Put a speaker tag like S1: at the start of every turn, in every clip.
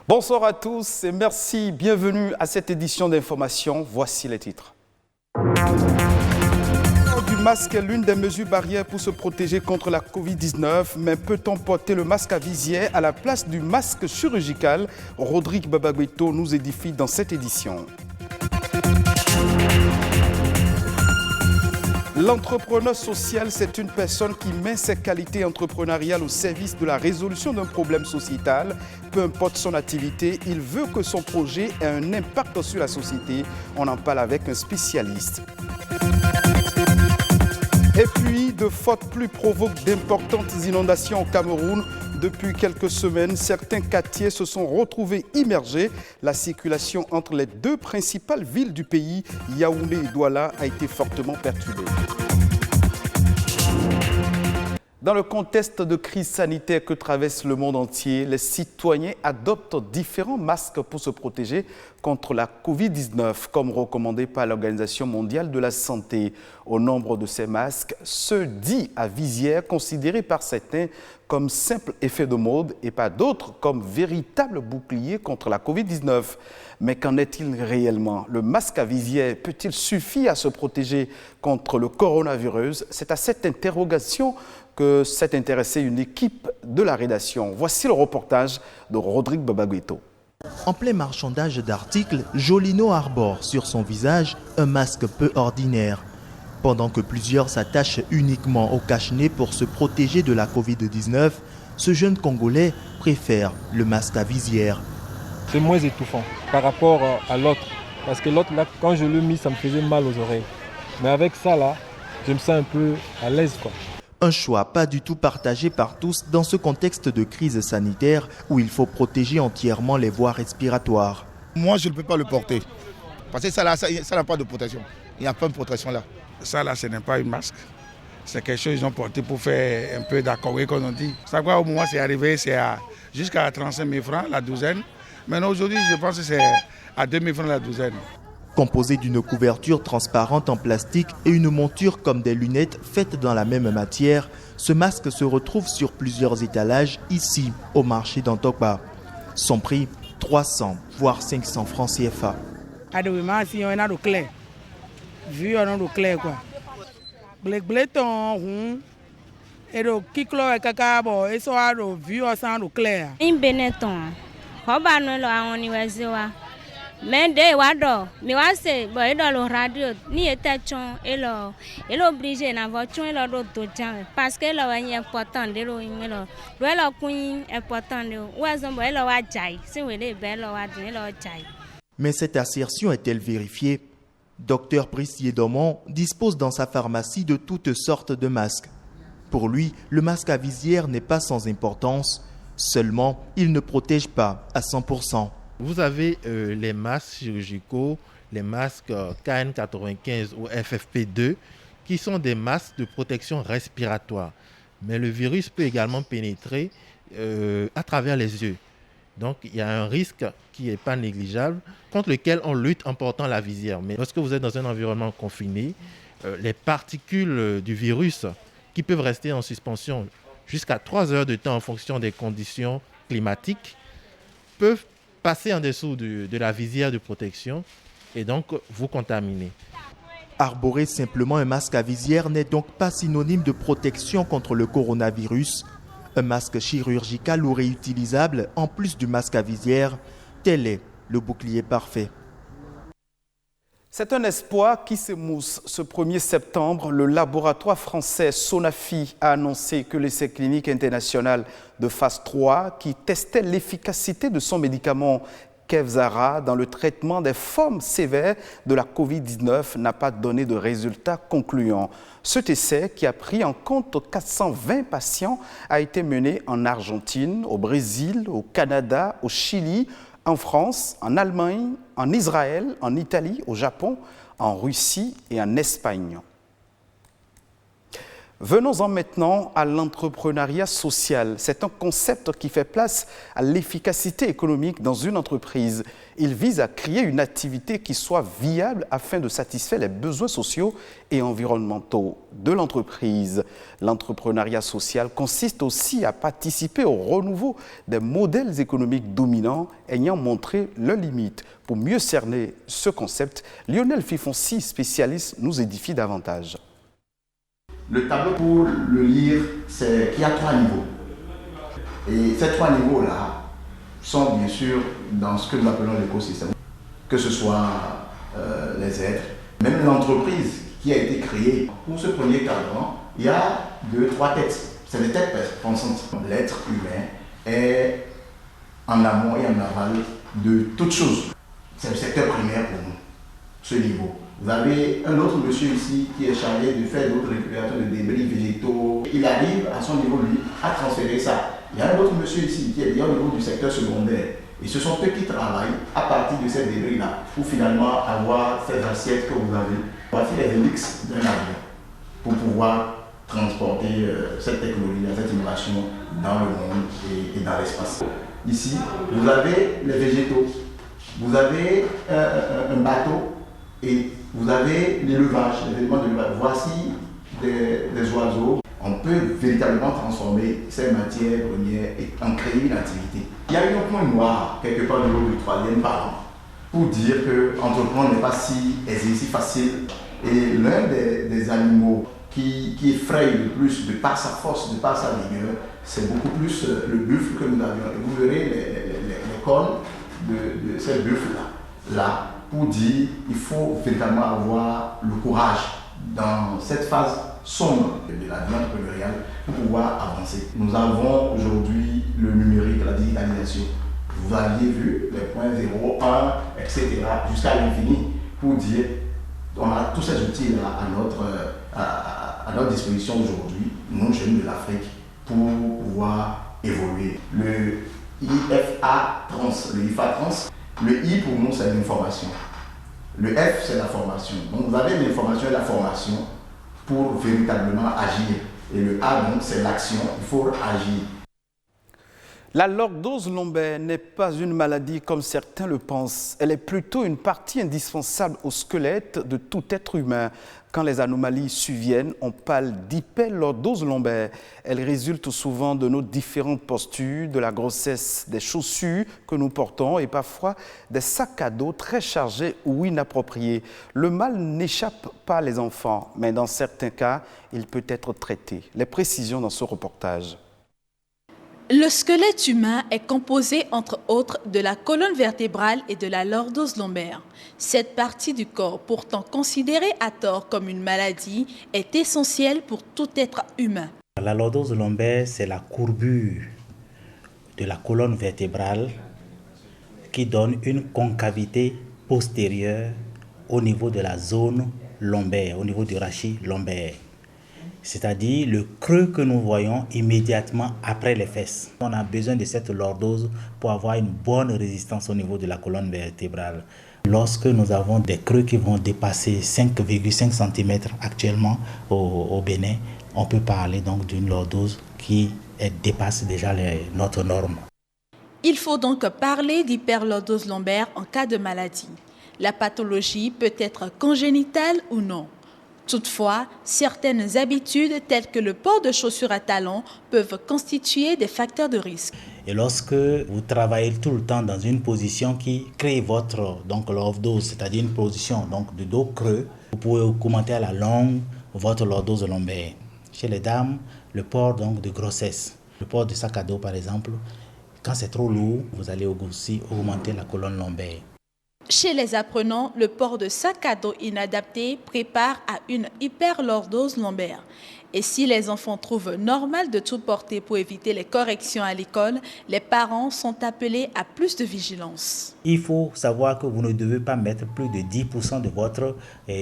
S1: Bonsoir à tous et merci, bienvenue à cette édition d'information. Voici les titres. Du masque est l'une des mesures barrières pour se protéger contre la Covid-19, mais peut-on porter le masque à visière à la place du masque chirurgical? Rodrigue Babagbeto nous édifie dans cette édition. L'entrepreneur social, c'est une personne qui met ses qualités entrepreneuriales au service de la résolution d'un problème sociétal. Peu importe son activité, il veut que son projet ait un impact sur la société. On en parle avec un spécialiste. Et puis, de fortes pluies provoquent d'importantes inondations au Cameroun. Depuis quelques semaines, certains quartiers se sont retrouvés immergés. La circulation entre les deux principales villes du pays, Yaoundé et Douala, a été fortement perturbée. Dans le contexte de crise sanitaire que traverse le monde entier, les citoyens adoptent différents masques pour se protéger contre la Covid-19, comme recommandé par l'Organisation mondiale de la santé. Au nombre de ces masques, ceux dits à visière, considérés par certains comme simple effet de mode et par d'autres comme véritable bouclier contre la Covid-19. Mais qu'en est-il réellement? Le masque à visière peut-il suffire à se protéger contre le coronavirus? C'est à cette interrogation que s'est intéressée une équipe de la rédaction. Voici le reportage de Rodrigue Babagbeto.
S2: En plein marchandage d'articles, Jolino arbore sur son visage un masque peu ordinaire. Pendant que plusieurs s'attachent uniquement au cache-nez pour se protéger de la Covid-19, ce jeune Congolais préfère le masque à visière.
S3: C'est moins étouffant par rapport à l'autre. Parce que l'autre, là, quand je l'ai mis, ça me faisait mal aux oreilles. Mais avec ça, là, je me sens un peu à l'aise, quoi.
S2: Un choix pas du tout partagé par tous dans ce contexte de crise sanitaire où il faut protéger entièrement les voies respiratoires.
S4: Moi, je ne peux pas le porter. Parce que ça n'a pas de protection. Il n'y a pas de protection là.
S5: Ça là, ce n'est pas un masque. C'est quelque chose qu'ils ont porté pour faire un peu d'accord, comme on dit. Ça quoi, au moment c'est arrivé, c'est jusqu'à 35 000 francs la douzaine. Maintenant aujourd'hui, je pense que c'est à 2 000 francs la douzaine.
S2: Composé d'une couverture transparente en plastique et une monture comme des lunettes faites dans la même matière, ce masque se retrouve sur plusieurs étalages ici, au marché d'Antokba. Son prix, 300 voire 500 francs CFA.
S6: Mais dès wado, mais wa se boy dans le radio ni était chon et obligé na voiture et le parce que le est important de lo ingelo le queen important de oison boy le wa jai si we le bel wa de le jai.
S2: Mais cette assertion est-elle vérifiée? Docteur Brissier Domont dispose dans sa pharmacie de toutes sortes de masques. Pour lui, le masque à visière n'est pas sans importance, seulement il ne protège pas à 100%.
S7: Vous avez les masques chirurgicaux, les masques KN95 ou FFP2, qui sont des masques de protection respiratoire. Mais le virus peut également pénétrer à travers les yeux. Donc il y a un risque qui n'est pas négligeable, contre lequel on lutte en portant la visière. Mais lorsque vous êtes dans un environnement confiné, les particules du virus qui peuvent rester en suspension jusqu'à 3 heures de temps en fonction des conditions climatiques peuvent passer en dessous de la visière de protection et donc vous contaminer.
S2: Arborer simplement un masque à visière n'est donc pas synonyme de protection contre le coronavirus. Un masque chirurgical ou réutilisable, en plus du masque à visière, tel est le bouclier parfait.
S1: C'est un espoir qui s'émousse. Ce 1er septembre, le laboratoire français Sonafi a annoncé que l'essai clinique international de phase 3, qui testait l'efficacité de son médicament Kevzara dans le traitement des formes sévères de la Covid-19, n'a pas donné de résultats concluants. Cet essai, qui a pris en compte 420 patients, a été mené en Argentine, au Brésil, au Canada, au Chili, en France, en Allemagne, en Israël, en Italie, au Japon, en Russie et en Espagne. Venons-en maintenant à l'entrepreneuriat social. C'est un concept qui fait place à l'efficacité économique dans une entreprise. Il vise à créer une activité qui soit viable afin de satisfaire les besoins sociaux et environnementaux de l'entreprise. L'entrepreneuriat social consiste aussi à participer au renouveau des modèles économiques dominants ayant montré leurs limites. Pour mieux cerner ce concept, Lionel Fifonsi, spécialiste, nous édifie davantage.
S8: Le tableau, pour le lire, c'est qu'il y a 3 niveaux. Et ces 3 niveaux-là sont bien sûr dans ce que nous appelons l'écosystème. Que ce soit les êtres, même l'entreprise qui a été créée. Pour ce premier cadran, il y a 2-3 têtes. C'est des têtes pensantes. L'être humain est en amont et en aval de toute chose. C'est le secteur primaire pour nous, ce niveau. Vous avez un autre monsieur ici qui est chargé de faire d'autres récupérations de débris végétaux. Il arrive à son niveau, lui, à transférer ça. Il y a un autre monsieur ici qui est au niveau du secteur secondaire. Et ce sont eux qui travaillent à partir de ces débris-là pour finalement avoir ces assiettes que vous avez. Voici les hélices d'un avion pour pouvoir transporter cette technologie, cette innovation dans le monde et dans l'espace. Ici, vous avez les végétaux, vous avez un bateau et vous avez l'élevage, les éléments de l'élevage. Voici des oiseaux. On peut véritablement transformer ces matières premières et en créer une activité. Il y a eu un point noir quelque part au niveau du 3e parent pour dire que entreprendre n'est pas si aisé, si facile. Et l'un des animaux qui effraie le plus de par sa force, de par sa vigueur, c'est beaucoup plus le buffle que nous avions. Et vous verrez les cornes de ces buffles-là, pour dire qu'il faut véritablement avoir le courage dans cette phase sombre de la vie entrepreneuriale pour pouvoir avancer. Nous avons aujourd'hui le numérique, la digitalisation. Vous aviez vu les points 0, 1, etc. jusqu'à l'infini pour dire on a tous ces outils-là à notre disposition aujourd'hui, nous jeunes de l'Afrique, pour pouvoir évoluer. Le IFA Trans, le I pour nous c'est l'information. Le F c'est la formation. Donc vous avez l'information et la formation pour véritablement agir. Et le A donc c'est l'action, il faut agir.
S1: La lordose lombaire n'est pas une maladie comme certains le pensent. Elle est plutôt une partie indispensable au squelette de tout être humain. Quand les anomalies surviennent, on parle d'hyperlordose lombaire. Elle résulte souvent de nos différentes postures, de la grossesse, des chaussures que nous portons et parfois des sacs à dos très chargés ou inappropriés. Le mal n'échappe pas les enfants, mais dans certains cas, il peut être traité. Les précisions dans ce reportage.
S9: Le squelette humain est composé, entre autres, de la colonne vertébrale et de la lordose lombaire. Cette partie du corps, pourtant considérée à tort comme une maladie, est essentielle pour tout être humain.
S10: La lordose lombaire, c'est la courbure de la colonne vertébrale qui donne une concavité postérieure au niveau de la zone lombaire, au niveau du rachis lombaire. C'est-à-dire le creux que nous voyons immédiatement après les fesses. On a besoin de cette lordose pour avoir une bonne résistance au niveau de la colonne vertébrale. Lorsque nous avons des creux qui vont dépasser 5,5 cm actuellement au Bénin, on peut parler donc d'une lordose qui dépasse déjà notre norme.
S9: Il faut donc parler d'hyperlordose lombaire en cas de maladie. La pathologie peut être congénitale ou non. Toutefois, certaines habitudes telles que le port de chaussures à talons peuvent constituer des facteurs de risque.
S10: Et lorsque vous travaillez tout le temps dans une position qui crée votre lordose, c'est-à-dire une position de dos creux, vous pouvez augmenter à la longue votre lordose lombaire. Chez les dames, le port de grossesse, le port de sac à dos par exemple, quand c'est trop lourd, vous allez aussi augmenter la colonne lombaire.
S9: Chez les apprenants, le port de sac à dos inadapté prépare à une hyperlordose lombaire. Et si les enfants trouvent normal de tout porter pour éviter les corrections à l'école, les parents sont appelés à plus de vigilance.
S10: Il faut savoir que vous ne devez pas mettre plus de 10%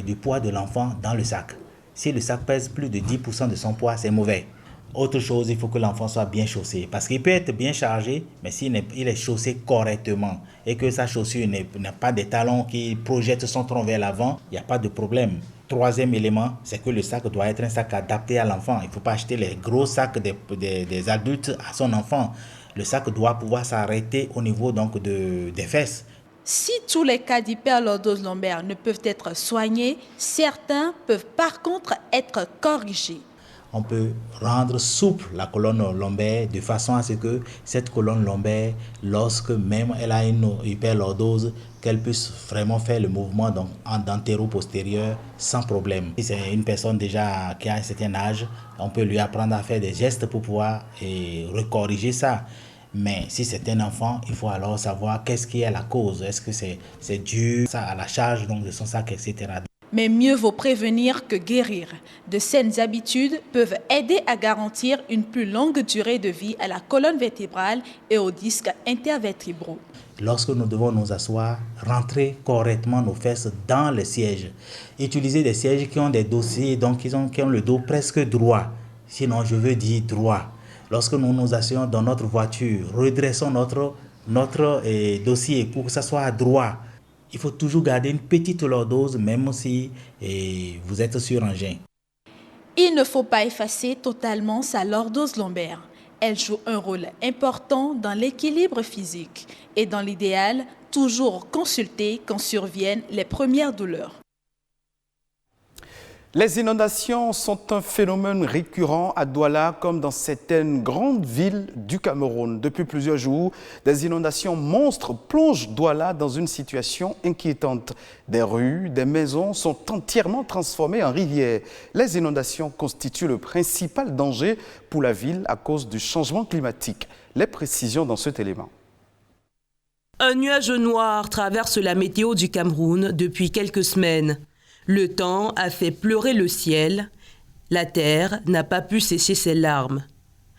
S10: du poids de l'enfant dans le sac. Si le sac pèse plus de 10% de son poids, c'est mauvais. Autre chose, il faut que l'enfant soit bien chaussé. Parce qu'il peut être bien chargé, mais s'il est chaussé correctement et que sa chaussure n'a pas des talons qui projettent son tronc vers l'avant, il n'y a pas de problème. Troisième élément, c'est que le sac doit être un sac adapté à l'enfant. Il ne faut pas acheter les gros sacs des adultes à son enfant. Le sac doit pouvoir s'arrêter au niveau donc des fesses.
S9: Si tous les cas d'hyperlordose lombaire ne peuvent être soignés, certains peuvent par contre être corrigés.
S10: On peut rendre souple la colonne lombaire de façon à ce que cette colonne lombaire, lorsque même elle a une hyperlordose, qu'elle puisse vraiment faire le mouvement donc antéro-postérieur sans problème. Si c'est une personne déjà qui a un certain âge, on peut lui apprendre à faire des gestes pour pouvoir recorriger ça. Mais si c'est un enfant, il faut alors savoir qu'est-ce qui est la cause. Est-ce que c'est dû à la charge donc de son sac, etc.
S9: Mais mieux vaut prévenir que guérir. De saines habitudes peuvent aider à garantir une plus longue durée de vie à la colonne vertébrale et aux disques intervertébraux.
S10: Lorsque nous devons nous asseoir, rentrer correctement nos fesses dans les sièges. Utiliser des sièges qui ont des dossiers, donc qui ont le dos presque droit. Sinon, je veux dire droit. Lorsque nous nous asseyons dans notre voiture, redressons notre dossier pour que ça soit droit. Il faut toujours garder une petite lordose, même si vous êtes sur engin.
S9: Il ne faut pas effacer totalement sa lordose lombaire. Elle joue un rôle important dans l'équilibre physique et dans l'idéal, toujours consulter quand surviennent les premières douleurs.
S1: Les inondations sont un phénomène récurrent à Douala comme dans certaines grandes villes du Cameroun. Depuis plusieurs jours, des inondations monstres plongent Douala dans une situation inquiétante. Des rues, des maisons sont entièrement transformées en rivières. Les inondations constituent le principal danger pour la ville à cause du changement climatique. Les précisions dans cet élément.
S11: Un nuage noir traverse la météo du Cameroun depuis quelques semaines. Le temps a fait pleurer le ciel. La terre n'a pas pu sécher ses larmes.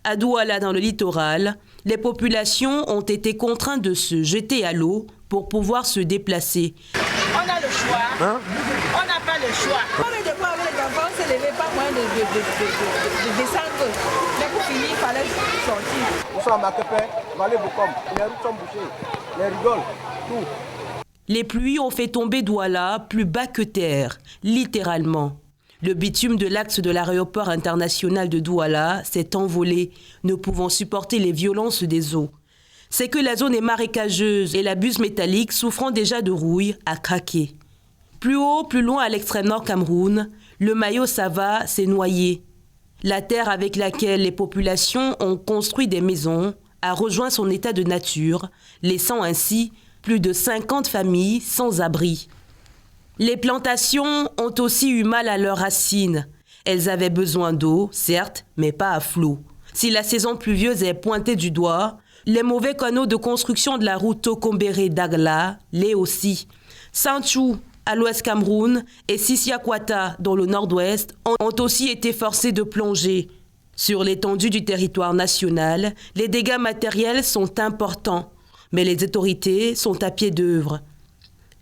S11: À Douala, dans le littoral, les populations ont été contraintes de se jeter à l'eau pour pouvoir se déplacer.
S12: On a le choix. On n'a pas le choix. On est des fois avec les enfants, on ne se levait pas moins de descendre. Mais pour finir, il fallait sortir.
S13: Nous sommes à Makepé, Vallée Bocom. Les routes sont bouchées. Les rigoles, tout.
S11: Les pluies ont fait tomber Douala plus bas que terre, littéralement. Le bitume de l'axe de l'aéroport international de Douala s'est envolé, ne pouvant supporter les violences des eaux. C'est que la zone est marécageuse et la buse métallique, souffrant déjà de rouille, a craqué. Plus haut, plus loin à l'extrême nord Cameroun, le maillot Sava s'est noyé. La terre avec laquelle les populations ont construit des maisons a rejoint son état de nature, laissant ainsi plus de 50 familles sans abri. Les plantations ont aussi eu mal à leurs racines. Elles avaient besoin d'eau, certes, mais pas à flot. Si la saison pluvieuse est pointée du doigt, les mauvais canaux de construction de la route Tokombéré-Dagla l'est aussi. Santchou, à l'ouest Cameroun, et Sisiakwata, dans le nord-ouest, ont aussi été forcés de plonger. Sur l'étendue du territoire national, les dégâts matériels sont importants. Mais les autorités sont à pied d'œuvre.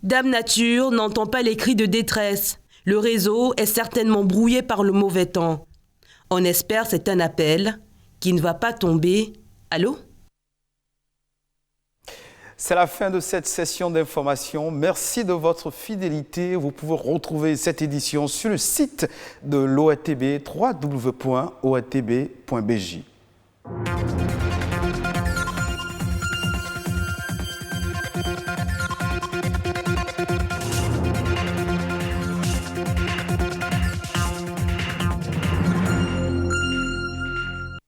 S11: Dame Nature n'entend pas les cris de détresse. Le réseau est certainement brouillé par le mauvais temps. On espère c'est un appel qui ne va pas tomber. Allô ?
S1: C'est la fin de cette session d'information. Merci de votre fidélité. Vous pouvez retrouver cette édition sur le site de l'OATB, www.oatb.bj.